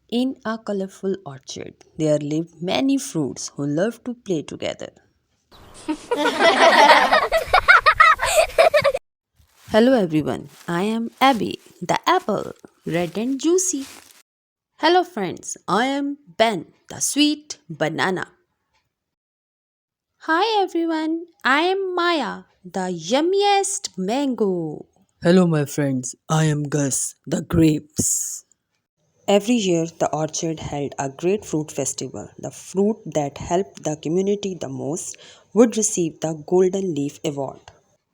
In a colorful orchard, there lived many fruits who loved to play together. Hello everyone, I am Abby, the apple, red and juicy. Hello friends, I am Ben, the sweet banana. Hi everyone, I am Maya, the yummiest mango. Hello, my friends. I am Gus, the grapes. Every year, the orchard held a great fruit festival. The fruit that helped the community the most would receive the Golden Leaf Award.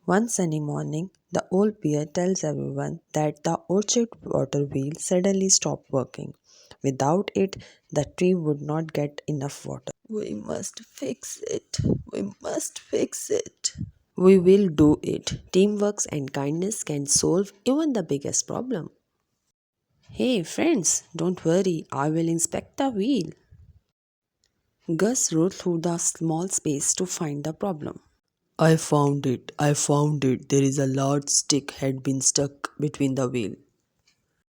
One sunny morning, the old bear tells everyone that the orchard water wheel suddenly stopped working. Without it, the tree would not get enough water. We must fix it. We must fix it. We will do it. Teamwork and kindness can solve even the biggest problem. Hey friends, don't worry, I will inspect the wheel. Gus rode through the small space to find the problem. I found it. I found it. There is a large stick had been stuck between the wheel.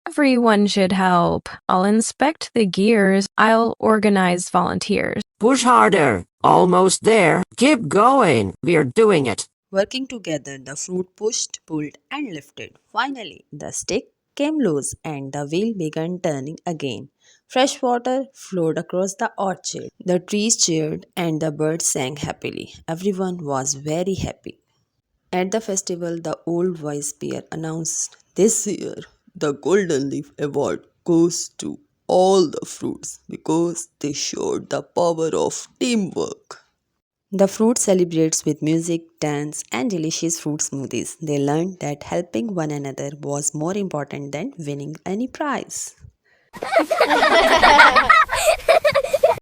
Everyone should help. I'll inspect the gears. I'll organize volunteers. Push harder. Almost there. Keep going. We're doing it. Working together, the fruit pushed, pulled, and lifted. Finally, the stick came loose and the wheel began turning again. Fresh water flowed across the orchard. The trees cheered and the birds sang happily. Everyone was very happy. At the festival, the old wise bear announced, This year, the Golden Leaf Award goes to all the fruits because they showed the power of teamwork. the fruit celebrates with music, dance, and delicious fruit smoothies. They learned that helping one another was more important than winning any prize.